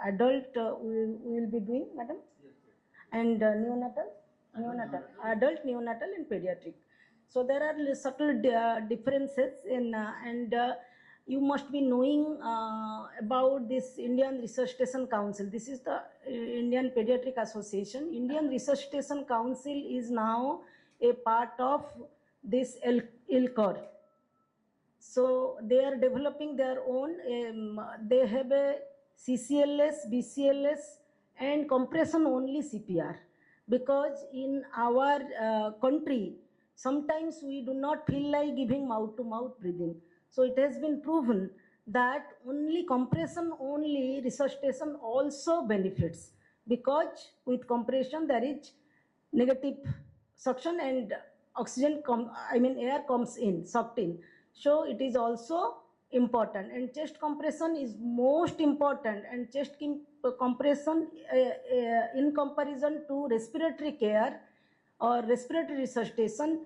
adult we will be doing, madam? Yes. And neonatal, adult, neonatal, and pediatric. So there are subtle differences in, and you must be knowing about this Indian Resuscitation Council. This is the Indian Pediatric Association. Indian Resuscitation Council is now a part of this ILCOR. So they are developing their own, they have a CCLS, BCLS, and compression only CPR. Because in our country, sometimes we do not feel like giving mouth-to-mouth breathing. So it has been proven that only compression only resuscitation also benefits, because with compression there is negative suction and oxygen air comes in, sucked in. So it is also important, and chest compression is most important, and chest compression in comparison to respiratory care or respiratory resuscitation,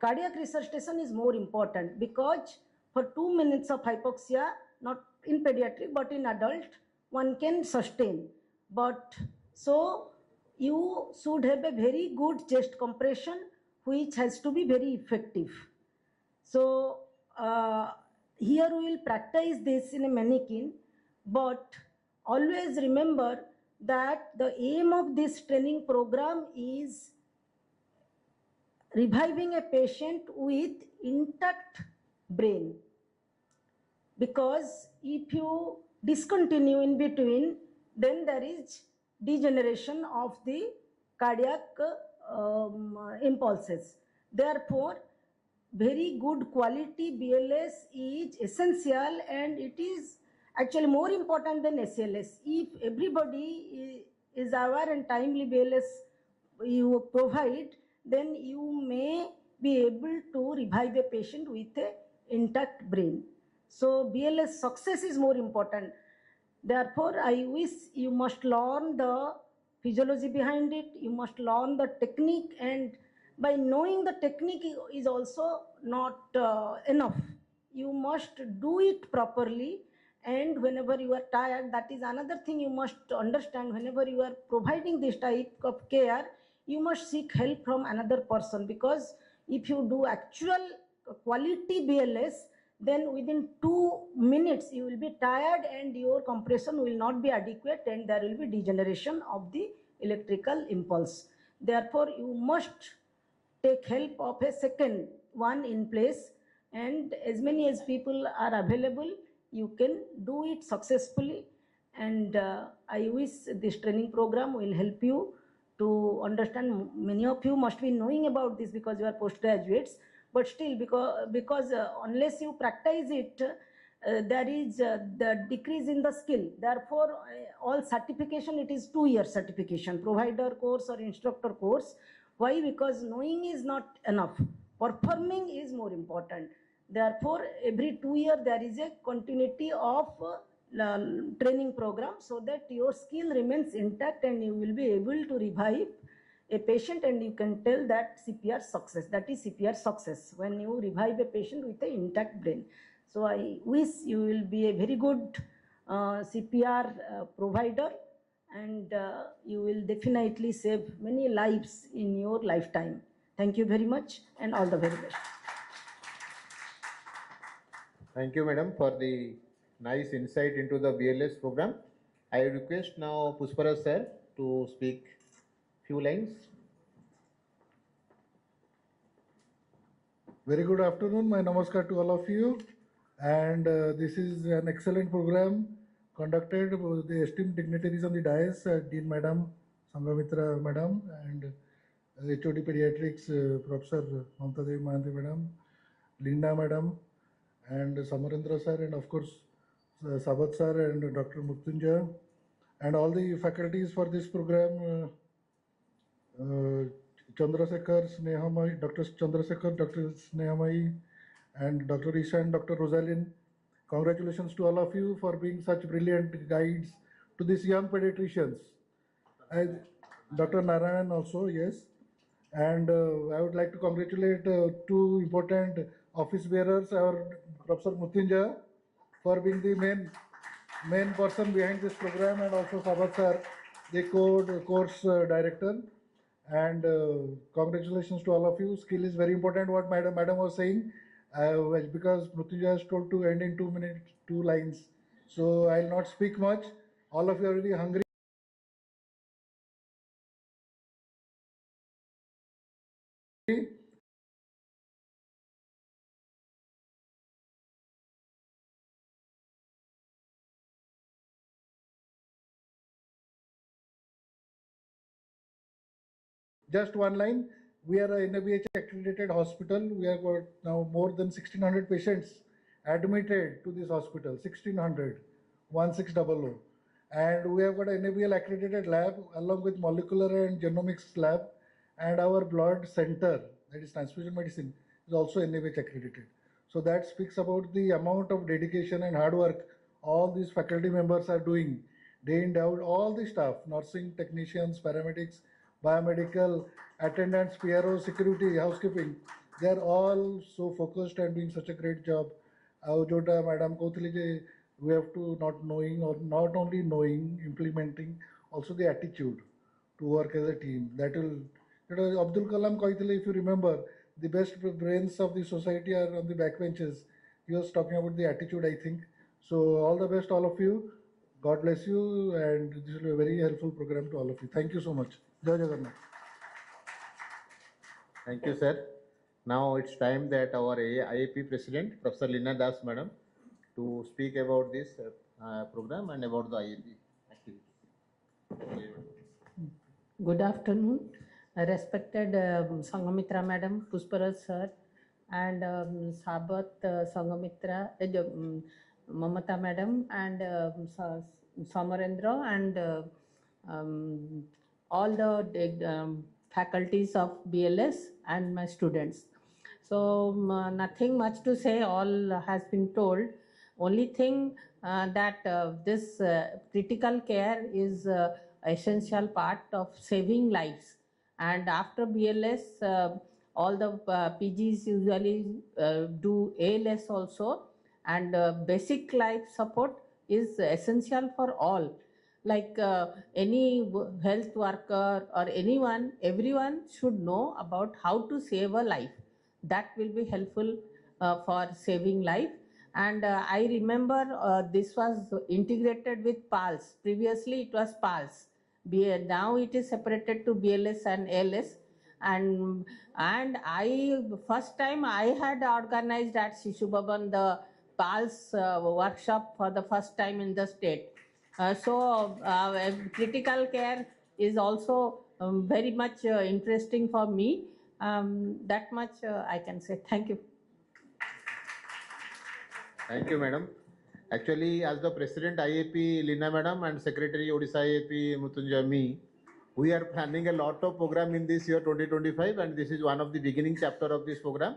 cardiac resuscitation is more important, because for 2 minutes of hypoxia, not in pediatric but in adult, one can sustain. But so you should have a very good chest compression which has to be very effective. So here we will practice this in a mannequin, but always remember that the aim of this training program is reviving a patient with intact brain. Because if you discontinue in between, then there is degeneration of the cardiac impulses. Therefore, very good quality BLS is essential, and it is actually more important than SLS. If everybody is aware and timely BLS you provide, then you may be able to revive a patient with an intact brain. So BLS success is more important. Therefore, I wish you must learn the physiology behind it, you must learn the technique, and by knowing the technique is also not enough. You must do it properly, and whenever you are tired, that is another thing you must understand. Whenever you are providing this type of care, you must seek help from another person, because if you do actual quality BLS, then within 2 minutes you will be tired and your compression will not be adequate, and there will be degeneration of the electrical impulse. Therefore, you must take help of a second one in place, and as many as people are available, you can do it successfully. And I wish this training program will help you to understand. Many of you must be knowing about this because you are postgraduates, but still, because unless you practice it, there is the decrease in the skill. Therefore, all certification, it is 2-year certification, provider course or instructor course. Why? Because knowing is not enough. Performing is more important. Therefore, every 2 years there is a continuity of training program, so that your skill remains intact and you will be able to revive a patient, and you can tell that CPR success. That is CPR success, when you revive a patient with an intact brain. So I wish you will be a very good CPR provider, and you will definitely save many lives in your lifetime. Thank you very much, and all the very best. Thank you, madam, for the nice insight into the BLS program. I request now Pushparaj sir to speak few lines. Very good afternoon. My namaskar to all of you. And this is an excellent program conducted with the esteemed dignitaries on the dais, Dean Madam, Sanghamitra Madam, and HOD Pediatrics, Professor Mamta Devi Mahanti Madam, Linda Madam, and Samarendra sir, and of course Sabat sir and Dr. Murtunja, and all the faculties for this program, Chandrasekhar, Snehamai, Dr. Chandrasekhar, Dr. Snehamai, and Dr. Isha and Dr. Rosalind. Congratulations to all of you for being such brilliant guides to these young pediatricians. Dr. Narayan also, yes. And I would like to congratulate two important office bearers, our Professor Mutinja, for being the main main person behind this program, and also Sabat sir, the course director. And congratulations to all of you. Skill is very important. What madam was saying, well, because Mrutyunjay has told to end in 2 minutes, 2 lines. So I'll not speak much. All of you are really hungry. Just one line. We are a NABH accredited hospital. We have got now more than 1600 patients admitted to this hospital. 1600, 1600. And we have got a NABL accredited lab along with molecular and genomics lab, and our blood center, that is transfusion medicine, is also NABH accredited. So that speaks about the amount of dedication and hard work all these faculty members are doing day in day out. All the staff, nursing technicians, paramedics, biomedical attendants, PRO, security, housekeeping, they are all so focused and doing such a great job. Jota Madam Kothili ji, we have to not knowing or not only knowing, implementing, also the attitude to work as a team. That will, Abdul Kalam Koithili, if you remember, the best brains of the society are on the backbenches. He was talking about the attitude, I think. So all the best, all of you. God bless you, and this will be a very helpful program to all of you. Thank you so much. Jai Jagannath. Thank you, sir. Now it's time that our IAP President, Professor Lina Das Madam, to speak about this program and about the IAP activity. Good afternoon, respected Sangamitra Madam, Pusparaj Sir, and Sabat Sangamitra, Mamata Madam, and Samarendra, and all the faculties of BLS and my students. So nothing much to say, all has been told. Only thing that this critical care is essential part of saving lives, and after BLS all the PGs usually do ALS also, and basic life support is essential for all, like any health worker or anyone, everyone should know about how to save a life. That will be helpful for saving life. And I remember this was integrated with PALS. Previously it was PALS. Now it is separated to BLS and ALS. And I first time I had organized at Shishu Bhavan the PALS workshop for the first time in the state. So critical care is also very much interesting for me. That much I can say. Thank you. Thank you, madam. Actually, as the President IAP Lina Madam and Secretary Odisha IAP Mrutyunjay me, we are planning a lot of program in this year 2025, and this is one of the beginning chapter of this program.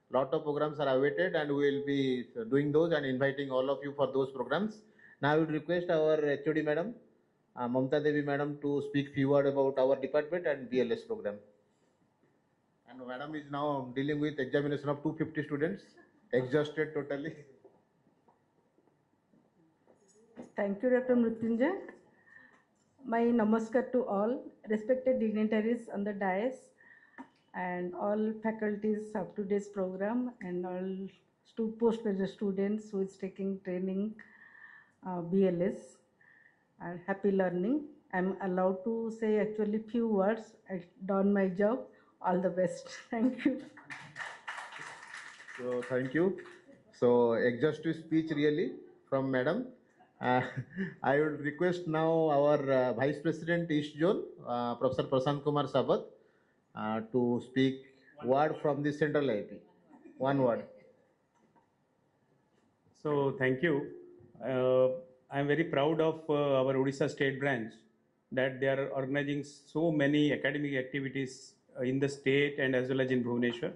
Lot of programs are awaited, and we will be doing those and inviting all of you for those programs. Now I would request our HOD Madam, Mamta Devi Madam, to speak few words about our department and BLS program. And Madam is now dealing with examination of 250 students, exhausted totally. Thank you, Dr. Mrutyunjay. My namaskar to all respected dignitaries on the dais and all faculties of today's program, and all postgraduate students who is taking training BLS, and happy learning. I'm allowed to say actually few words. I've done my job. All the best. Thank you. So thank you. So exhaustive speech really from Madam. I would request now our Vice President East Zone, Professor Prasant Kumar Sabat, to speak word from the Central IIT. One word. So thank you. I am very proud of our Odisha State Branch that they are organizing so many academic activities in the state and as well as in Bhubaneswar.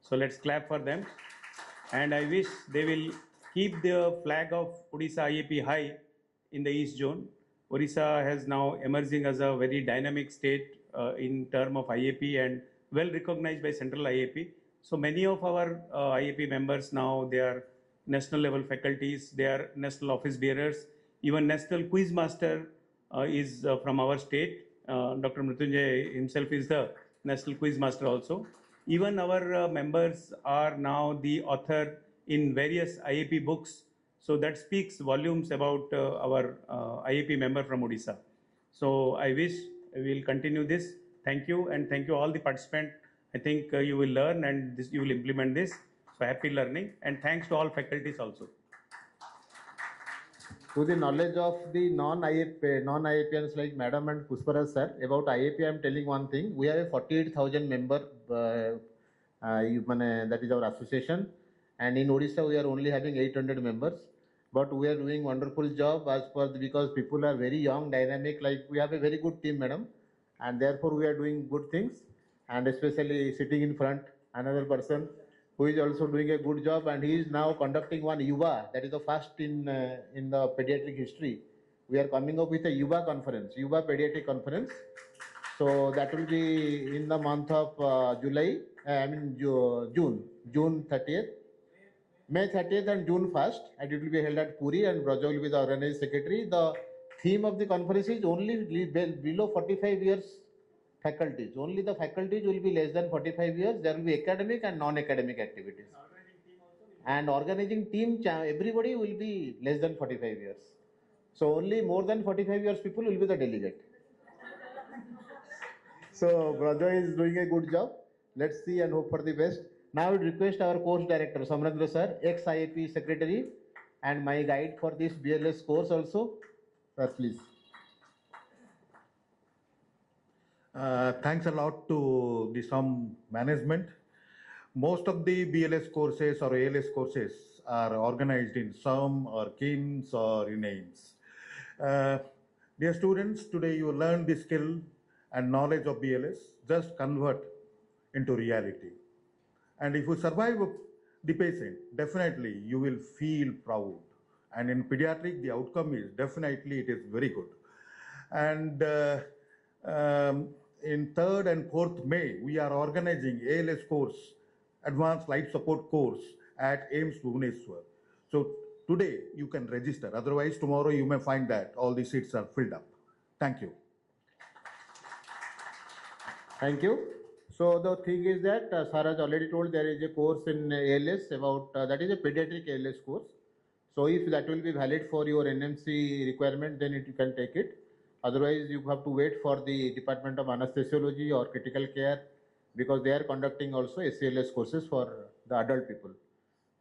So let's clap for them. And I wish they will keep the flag of Odisha IAP high in the East Zone. Odisha has now emerging as a very dynamic state in term of IAP and well recognized by Central IAP. So many of our IAP members now, they are national level faculties, they are national office bearers Even National Quiz Master is from our state. Dr. Mrityunjay himself is the National Quiz Master also. Even our members are now the author in various IAP books. So that speaks volumes about our IAP member from Odisha. So I wish we will continue this. Thank you, and thank you all the participants. I think you will learn and you will implement this. So happy learning, and thanks to all faculties also. To the knowledge of the non-IAPians like Madam and Pushparaj sir, about IAP I am telling one thing. We have a 48,000 member, that is our association, and in Odisha we are only having 800 members. But we are doing wonderful job because people are very young, dynamic. Like we have a very good team, madam, and therefore we are doing good things. And especially sitting in front, another person who is also doing a good job, and he is now conducting one Yuva, that is the first in the pediatric history. We are coming up with a Yuva conference, Yuva pediatric conference. So that will be in the month of June 30th. May 30th and June 1st, and it will be held at Puri, and Braja will be the organizing secretary. The theme of the conference is only below 45 years faculties. Only the faculties will be less than 45 years. There will be academic and non-academic activities. And organizing team, everybody will be less than 45 years. So only more than 45 years people will be the delegate. So Braja is doing a good job. Let's see and hope for the best. Now I would request our course director, Samrendra sir, ex-IAP secretary, and my guide for this BLS course also. Sir, please. Thanks a lot to the SOM management. Most of the BLS courses or ALS courses are organized in SOM or KIMS or in AIMS. Dear students, today you learn the skill and knowledge of BLS. Just convert into reality. And if you survive the patient, definitely you will feel proud. And in pediatric, the outcome is definitely it is very good. And in 3rd and 4th May, we are organizing ALS course, Advanced Life Support course at AIMS Bhubaneswar. So today you can register. Otherwise, tomorrow you may find that all the seats are filled up. Thank you. Thank you. So the thing is that Sir has already told there is a course in ALS about that is a pediatric ALS course. So if that will be valid for your NMC requirement, then you can take it. Otherwise, you have to wait for the Department of Anesthesiology or Critical Care, because they are conducting also ACLS courses for the adult people.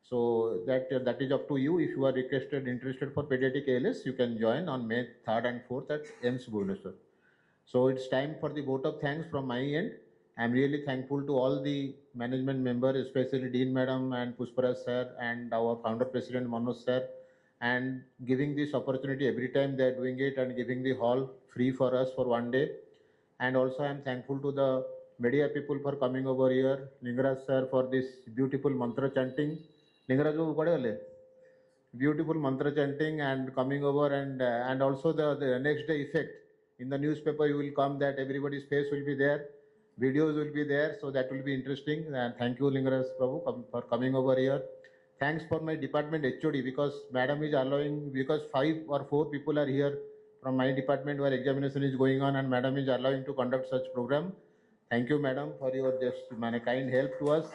So that is up to you. If you are interested for pediatric ALS, you can join on May 3rd and 4th at AIMS Bhubaneswar. So it's time for the vote of thanks from my end. I'm really thankful to all the management members, especially Dean Madam and Pushparaj sir and our founder president Manoj sir, and giving this opportunity every time they're doing it and giving the hall free for us for one day. And also I'm thankful to the media people for coming over here, Lingaraj sir for this beautiful mantra chanting. Lingaraj babu kade wale? Beautiful mantra chanting and coming over, and also the next day effect. In the newspaper you will come that everybody's face will be there, videos will be there, so that will be interesting. And thank you Lingaraj babu for coming over here. Thanks for my department HOD, because madam is allowing, because 5 or 4 people are here from my department where examination is going on, and madam is allowing to conduct such program. Thank you madam for your just kind help to us.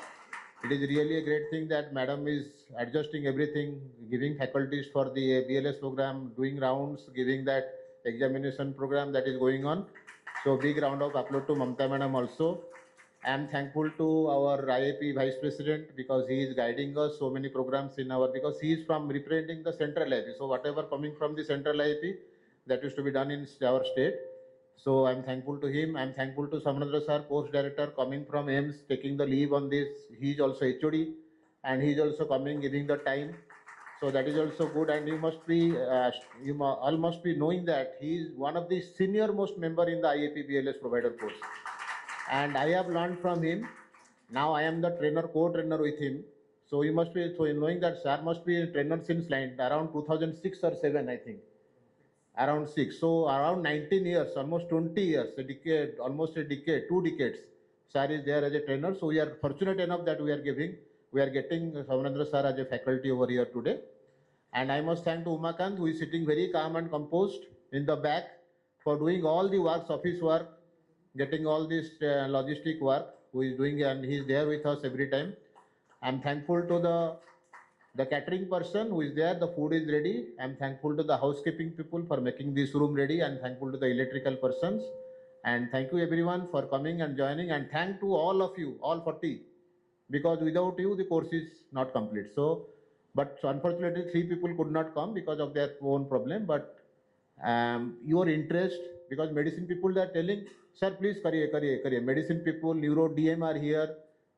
It is really a great thing that madam is adjusting everything, giving faculties for the BLS program, doing rounds, giving that examination program that is going on. So big round of applause to Mamta madam also. I am thankful to our IAP Vice President, because he is guiding us so many programs in our, because he is from representing the central IAP. So whatever coming from the central IAP, that is to be done in our state. So I am thankful to him. I am thankful to Samrendra sir, course director, coming from AIMS, taking the leave on this. He is also HOD, and he is also coming, giving the time. So that is also good, and you must be, all must be knowing that he is one of the senior most member in the IAP BLS provider course. And I have learned from him. Now I am the trainer, co-trainer with him. So you must be, so knowing that sir must be a trainer since around 2006 or 7, I think. Around 6. So around 19 years, almost 20 years, a decade, almost a decade, 2 decades. Sir is there as a trainer. So we are fortunate enough that we are getting Samrendra sir as a faculty over here today. And I must thank to Umakant, who is sitting very calm and composed in the back for doing all the works, office work, getting all this logistic work, who is doing, and he is there with us every time. I'm thankful to the catering person who is there, the food is ready. I'm thankful to the housekeeping people for making this room ready, and thankful to the electrical persons. And thank you everyone for coming and joining, and thank to all of you, all 40, because without you the course is not complete. So, but unfortunately 3 people could not come because of their own problem, but your interest, because medicine people they are telling, sir please kariye. Medicine people, neuro DM are here,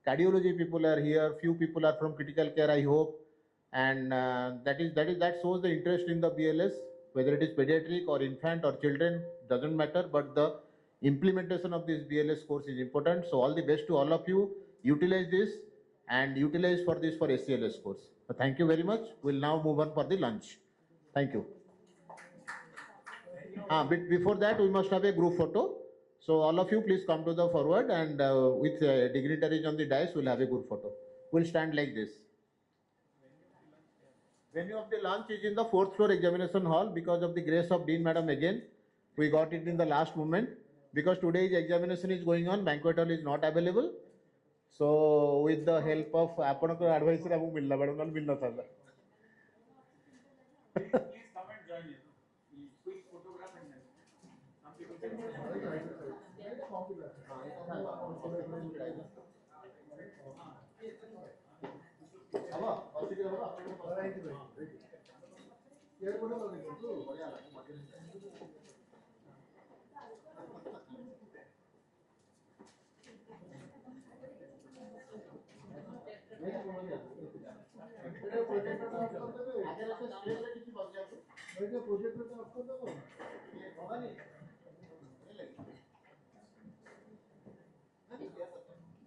cardiology people are here, few people are from critical care, I hope. And that shows the interest in the BLS, whether it is pediatric or infant or children, doesn't matter, but the implementation of this BLS course is important. So all the best to all of you. Utilize this and utilize for this for SCLS course. So thank you very much. We'll now move on for the lunch. Thank you. Before that, we must have a group photo. So all of you, please come to the forward, and with dignitaries on the dais, we'll have a group photo. We'll stand like this. Venue of the lunch is in the 4th floor examination hall. Because of the grace of Dean Madam again, we got it in the last moment. Because today's examination is going on, banquet hall is not available. So with the help of आपनको advisor आपको मिलना पड़ेगा, कल मिलना था. Please come and join in. Quick photograph and then some people can.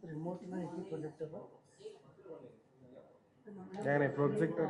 Remote नाही की projector नाही नाही प्रोजेक्टर